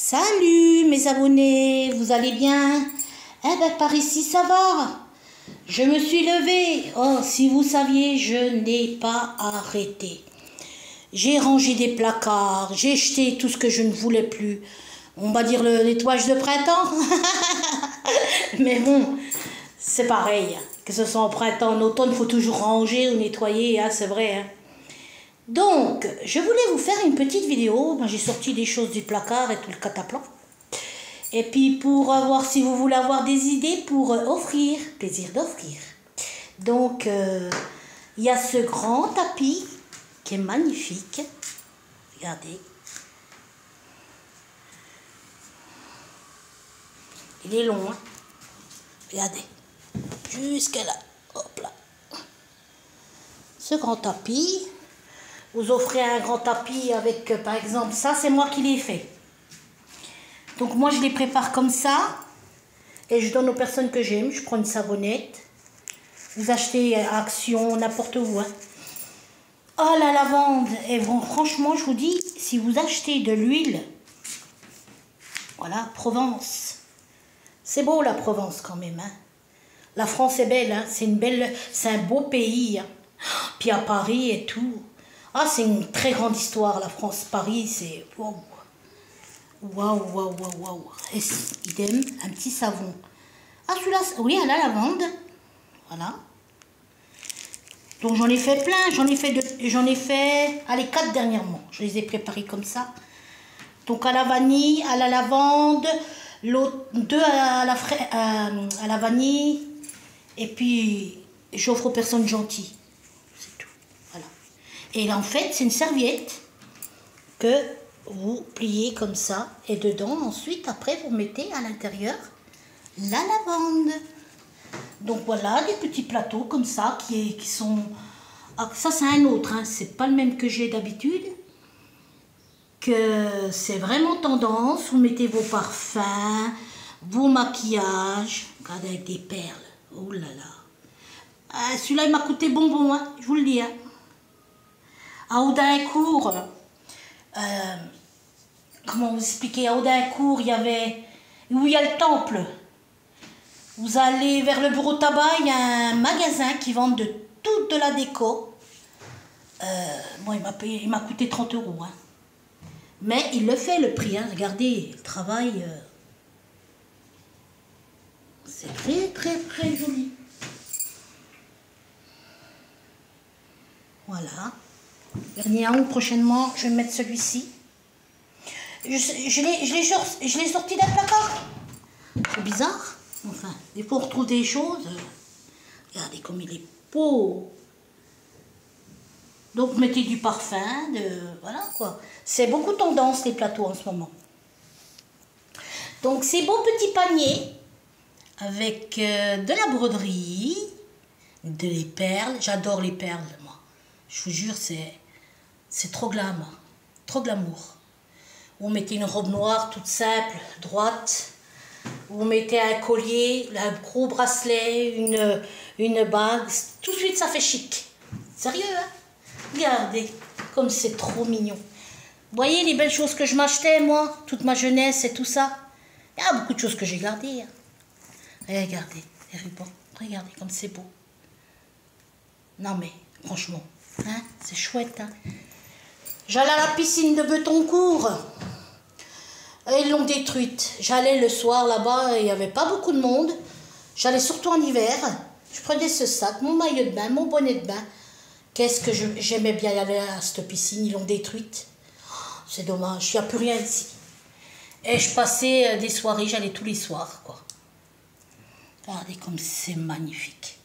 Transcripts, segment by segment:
Salut mes abonnés, vous allez bien? Eh ben par ici ça va. Je me suis levée. Oh, si vous saviez, je n'ai pas arrêté. J'ai rangé des placards, j'ai jeté tout ce que je ne voulais plus. On va dire le nettoyage de printemps. Mais bon, c'est pareil. Que ce soit en printemps, en automne, il faut toujours ranger ou nettoyer, hein, c'est vrai. Hein. Donc, je voulais vous faire une petite vidéo. Moi, j'ai sorti des choses du placard et tout le cataplan. Et puis, pour voir si vous voulez avoir des idées pour offrir, plaisir d'offrir. Donc, il y a ce grand tapis qui est magnifique. Regardez. Il est long, hein. Regardez. Jusqu'à là. Hop là. Ce grand tapis. Vous offrez un grand tapis avec, par exemple, ça, c'est moi qui l'ai fait. Donc, moi, je les prépare comme ça. Et je donne aux personnes que j'aime. Je prends une savonnette. Vous achetez à Action, n'importe où. Hein. Oh, la lavande. Et bon, franchement, je vous dis, si vous achetez de l'huile, voilà, Provence. C'est beau, la Provence, quand même. Hein. La France est belle. Hein. C'est un beau pays. Hein. Puis à Paris et tout. Ah, c'est une très grande histoire, la France. Paris, c'est... Waouh, waouh, waouh, waouh, waouh. Et idem, un petit savon. Ah, celui-là, oui, à la lavande. Voilà. Donc, j'en ai fait plein. J'en ai fait, allez, 4 dernièrement. Je les ai préparés comme ça. Donc, à la vanille, à la lavande, l'autre, 2 à la vanille. Et puis, j'offre aux personnes gentilles. Et là, en fait, c'est une serviette que vous pliez comme ça. Et dedans, ensuite, après, vous mettez à l'intérieur la lavande. Donc voilà, des petits plateaux comme ça qui sont... Ah, ça, c'est un autre. Hein. C'est pas le même que j'ai d'habitude. Que c'est vraiment tendance. Vous mettez vos parfums, vos maquillages. Regardez, avec des perles. Oh là là. Ah, celui-là, il m'a coûté bonbon, hein, je vous le dis. Hein. À Audincourt, comment vous expliquer, à Audincourt, il y avait, où il y a le temple. Vous allez vers le bureau tabac, il y a un magasin qui vend de toute de la déco. Bon, il m'a coûté 30 €. Hein. Mais il le fait, le prix. Hein. Regardez, le travail, c'est très, très, très joli. Voilà. Vernis à ongles, prochainement, je vais mettre celui-ci. Je l'ai sorti d'un placard. C'est bizarre. Enfin, il faut retrouver des choses. Regardez comme il est beau. Donc, mettez du parfum. Voilà quoi. C'est beaucoup tendance, les plateaux en ce moment. Donc, ces beaux petits paniers avec de la broderie, des perles. J'adore les perles, moi. Je vous jure, c'est trop glamour. Trop glamour. Vous mettez une robe noire toute simple, droite. Vous mettez un collier, un gros bracelet, une bague. Tout de suite, ça fait chic. Sérieux, hein? Regardez, comme c'est trop mignon. Vous voyez les belles choses que je m'achetais, moi, toute ma jeunesse et tout ça. Il y a beaucoup de choses que j'ai gardées. Hein. Regardez, les rubans. Regardez comme c'est beau. Non mais, franchement, hein, c'est chouette. Hein. J'allais à la piscine de Betoncourt. Et ils l'ont détruite. J'allais le soir là-bas, il n'y avait pas beaucoup de monde. J'allais surtout en hiver. Je prenais ce sac, mon maillot de bain, mon bonnet de bain. Qu'est-ce que j'aimais bien aller à cette piscine, ils l'ont détruite. Oh, c'est dommage, il n'y a plus rien ici. Et je passais des soirées, j'allais tous les soirs, quoi. Regardez comme c'est magnifique.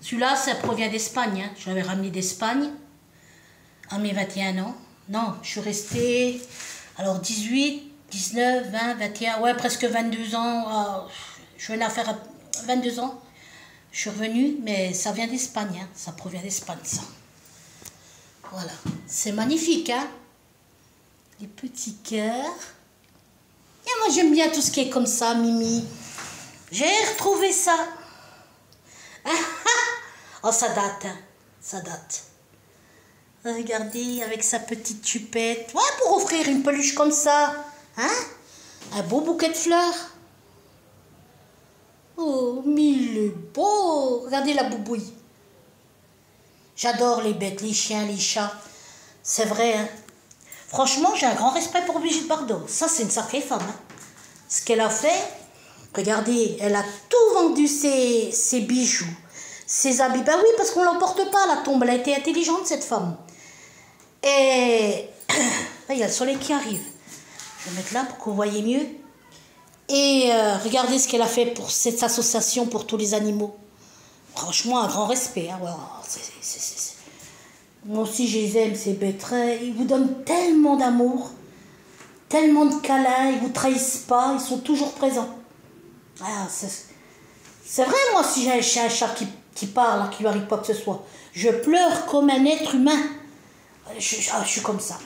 Celui-là, ça provient d'Espagne. Hein. Je l'avais ramené d'Espagne à mes 21 ans. Non, je suis restée... Alors 18, 19, 20, 21, ouais, presque 22 ans. Je venais à faire 22 ans. Je suis revenue, mais ça vient d'Espagne. Hein. Ça provient d'Espagne, ça. Voilà. C'est magnifique, hein. Les petits cœurs. Et moi, j'aime bien tout ce qui est comme ça, Mimi. J'ai retrouvé ça. Oh, ça date, hein. Ça date. Regardez, avec sa petite chupette. Ouais, pour offrir une peluche comme ça. Hein? Un beau bouquet de fleurs. Oh, mais il est beau. Regardez la boubouille. J'adore les bêtes, les chiens, les chats. C'est vrai, hein. Franchement, j'ai un grand respect pour Brigitte Bardot. Ça, c'est une sacrée femme. Hein. Ce qu'elle a fait, regardez, elle a tout vendu ses bijoux, ses habits. Ben oui, parce qu'on ne l'emporte pas à la tombe. Elle a été intelligente, cette femme. Et là, il y a le soleil qui arrive. Je vais mettre là pour que vous voyez mieux. Et regardez ce qu'elle a fait pour cette association pour tous les animaux. Franchement, un grand respect. Hein. Voilà. Moi aussi, je les aime, ces bêtes. Ils vous donnent tellement d'amour, tellement de câlins, ils ne vous trahissent pas, ils sont toujours présents. Ah, c'est vrai, moi, si j'ai un chat qui parle, qui lui arrive pas que ce soit, je pleure comme un être humain. Je suis comme ça.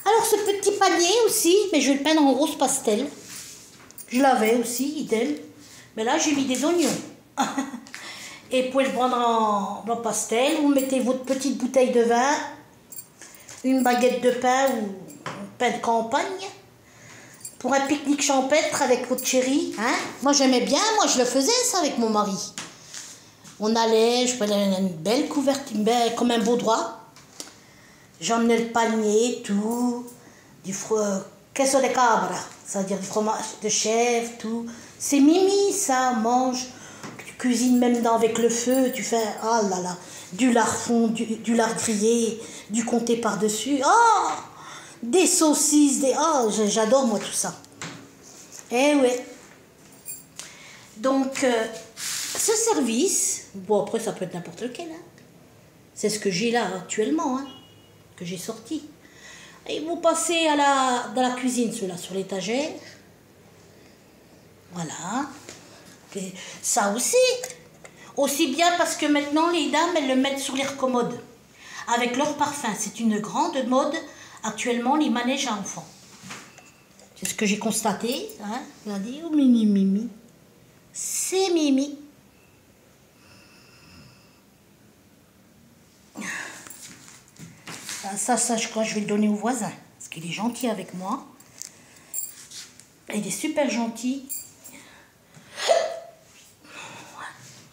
Alors, ce petit panier aussi, mais je vais le peindre en rose pastel. Je l'avais aussi, idem. Mais là, j'ai mis des oignons. Et vous pouvez le prendre en pastel. Vous mettez votre petite bouteille de vin, une baguette de pain ou un pain de campagne. Pour un pique-nique champêtre avec votre chéri. Hein? Moi, j'aimais bien. Moi, je le faisais, ça, avec mon mari. On allait, je prenais une belle couverture, comme un beau drap. J'emmenais le panier, tout. Du queso de cabra, c'est-à-dire du fromage de chèvre, tout. C'est mimi, ça, mange. Tu cuisines même avec le feu, tu fais, oh là là, du lard fond, du lard grillé, du comté par-dessus. Oh, des saucisses, j'adore moi tout ça. Eh ouais. Donc, ce service, bon après ça peut être n'importe lequel, hein. C'est ce que j'ai là actuellement, hein, que j'ai sorti. Et vous passez dans la cuisine, ceux-là, sur l'étagère. Voilà. Et ça aussi. Aussi bien parce que maintenant, les dames, elles le mettent sur les recommodes. Avec leur parfum. C'est une grande mode, actuellement, les manèges à enfants. C'est ce que j'ai constaté. Hein. Regardez, oh, Mimi. C'est Mimi. Ça, je crois que je vais le donner au voisin. Parce qu'il est gentil avec moi. Il est super gentil.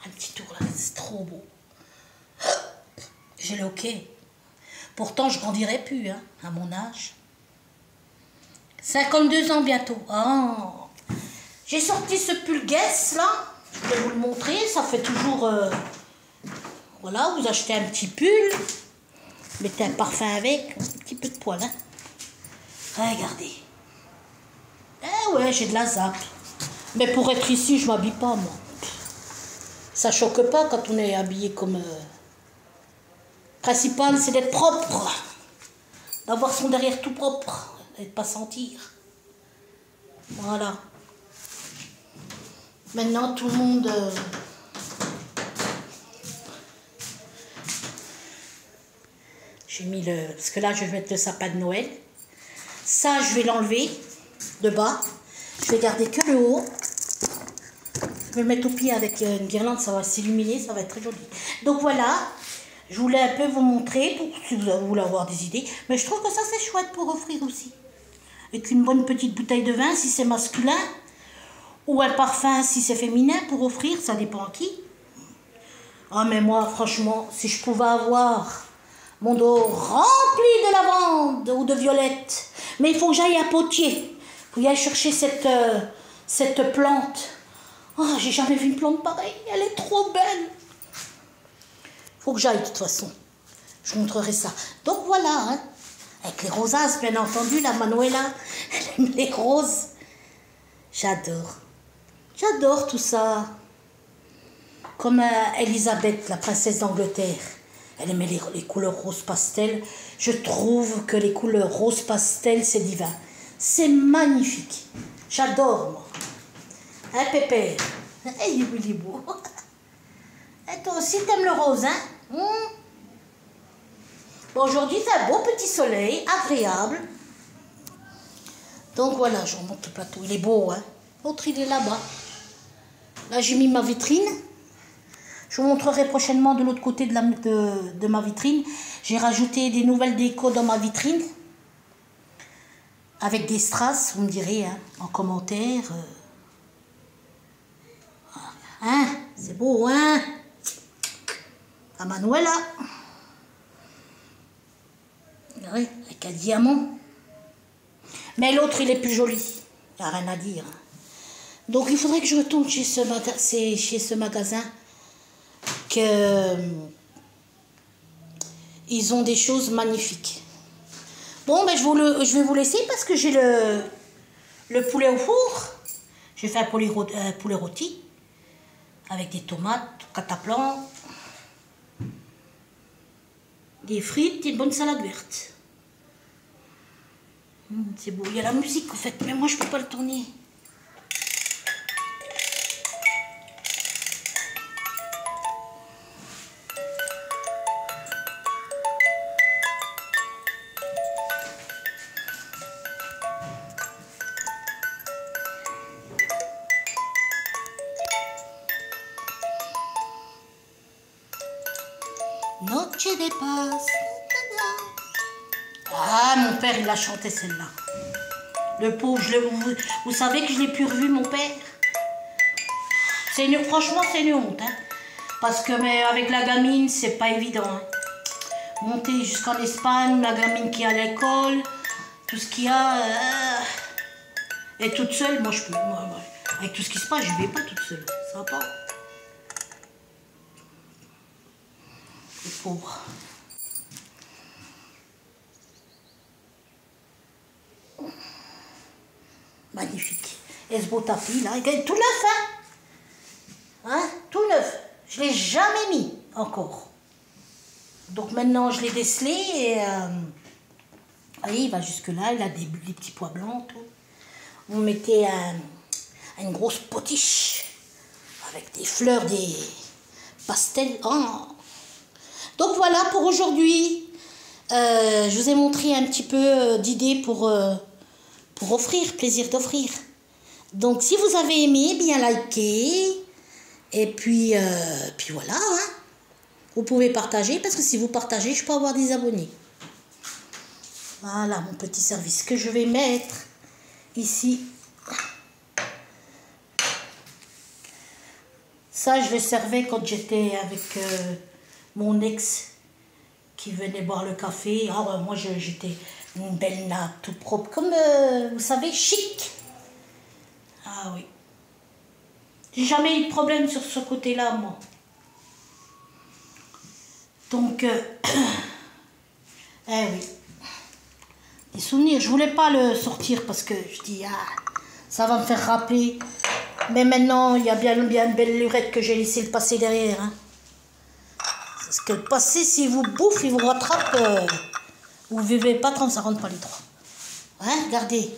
Un petit tour là, c'est trop beau. J'ai le hockey. Pourtant, je grandirai plus, hein, à mon âge. 52 ans bientôt. Oh. J'ai sorti ce pull Guess, là. Je vais vous le montrer. Ça fait toujours... Voilà, vous achetez un petit pull. Mettez un parfum avec, un petit peu de poil, hein. Regardez. Eh ouais, j'ai de la zappe. Mais pour être ici, je m'habille pas, moi. Ça choque pas quand on est habillé comme... Principal, c'est d'être propre. D'avoir son derrière tout propre. Et de pas sentir. Voilà. Maintenant, tout le monde... J'ai mis le... Parce que là, je vais mettre le sapin de Noël. Ça, je vais l'enlever de bas. Je vais garder que le haut. Je vais le mettre au pied avec une guirlande. Ça va s'illuminer. Ça va être très joli. Donc voilà. Je voulais un peu vous montrer. Pour, si vous voulez avoir des idées. Mais je trouve que ça, c'est chouette pour offrir aussi. Avec une bonne petite bouteille de vin, si c'est masculin. Ou un parfum, si c'est féminin, pour offrir. Ça dépend à qui. Ah, mais moi, franchement, si je pouvais avoir... mon dos rempli de lavande ou de violette. Mais il faut que j'aille à Potier. Il faut y aller chercher cette plante. Oh, j'ai jamais vu une plante pareille. Elle est trop belle. Il faut que j'aille de toute façon. Je vous montrerai ça. Donc voilà. Hein. Avec les rosasses, bien entendu. La Manuela, elle aime les roses. J'adore. J'adore tout ça. Comme Elisabeth, la princesse d'Angleterre. Elle aimait les couleurs rose pastel. Je trouve que les couleurs rose pastel, c'est divin. C'est magnifique. J'adore, moi. Hein, Pépère? Il est beau. Et toi aussi, t'aimes le rose, hein? Bon, aujourd'hui, c'est un beau petit soleil, agréable. Donc voilà, je remonte le plateau. Il est beau, hein? L'autre, il est là-bas. Là, j'ai mis ma vitrine. Je vous montrerai prochainement de l'autre côté de ma vitrine. J'ai rajouté des nouvelles décos dans ma vitrine. avec des strass, vous me direz, hein, en commentaire. Hein, c'est beau, hein? À Manuela. Oui, avec un diamant. Mais l'autre, il est plus joli. Il n'y a rien à dire. Donc, il faudrait que je retourne chez ce magasin. Que ils ont des choses magnifiques. Bon, ben, je vais vous laisser parce que j'ai le poulet au four. J'ai fait un poulet rôti avec des tomates, cataplan, des frites et une bonne salade verte. C'est beau. Il y a la musique en fait, mais moi je peux pas le tourner. Noche de paz. Ah, mon père, il a chanté celle-là. Le pauvre, vous savez que je l'ai plus revu, mon père. Franchement, c'est une honte. Hein, parce que mais avec la gamine, c'est pas évident. Hein. Monter jusqu'en Espagne, la gamine qui est à l'école, tout ce qu'il y a. Et toute seule, moi, je peux. Moi, avec tout ce qui se passe, je ne vais pas toute seule. Ça va pas. Le pauvre. Magnifique. Et ce beau tapis là, il est tout neuf, hein, tout neuf. Je ne l'ai jamais mis encore. Donc maintenant je l'ai décelé et il va jusque là, il a des petits pois blancs, tout. Vous mettez une grosse potiche avec des fleurs, des pastels. Oh. Donc voilà pour aujourd'hui. Je vous ai montré un petit peu d'idées pour offrir, plaisir d'offrir. Donc si vous avez aimé, bien likez. Et puis voilà. Hein. Vous pouvez partager parce que si vous partagez, je peux avoir des abonnés. Voilà mon petit service que je vais mettre ici. Ça, je le servais quand j'étais avec mon ex qui venait boire le café. Ah, moi, j'étais une belle nappe, tout propre, comme, vous savez, chic. Ah oui. J'ai jamais eu de problème sur ce côté-là, moi. Donc, eh oui. Des souvenirs. Je voulais pas le sortir parce que je dis, ça va me faire rappeler. Mais maintenant, il y a bien une belle lurette que j'ai laissé le passé derrière. Hein. Parce que le passé, s'il vous bouffe, il vous rattrape. Vous ne vivez pas tant, ça rentre pas les trois. Hein, regardez.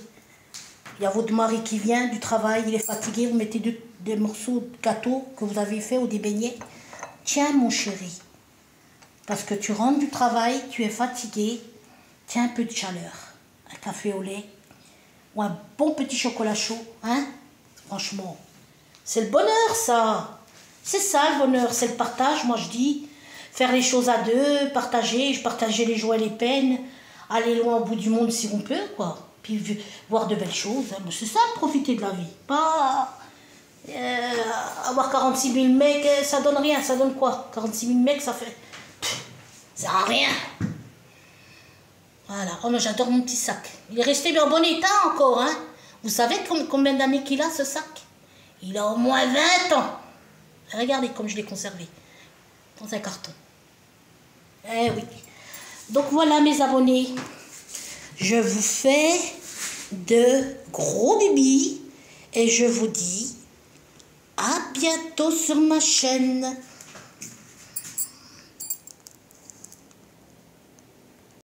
Il y a votre mari qui vient du travail, il est fatigué, vous mettez des morceaux de gâteau que vous avez fait ou des beignets. Tiens, mon chéri. Parce que tu rentres du travail, tu es fatigué. Tiens, un peu de chaleur. Un café au lait. Ou un bon petit chocolat chaud. Hein? Franchement, c'est le bonheur, ça. C'est ça, le bonheur. C'est le partage, moi, je dis. Faire les choses à deux, partager les joies et les peines. Aller loin au bout du monde si on peut, quoi. Puis voir de belles choses. Hein. C'est ça, profiter de la vie. Pas avoir 46 000 mecs, ça donne rien. Ça donne quoi? 46 000 mecs, ça fait... Ça sert à rien. Voilà. Oh, mais j'adore mon petit sac. Il est resté bien bon état encore, hein. Vous savez combien d'années qu'il a, ce sac? Il a au moins 20 ans. Regardez comme je l'ai conservé. Dans un carton. Eh oui. Donc voilà, mes abonnés. Je vous fais de gros bibis. Et je vous dis à bientôt sur ma chaîne.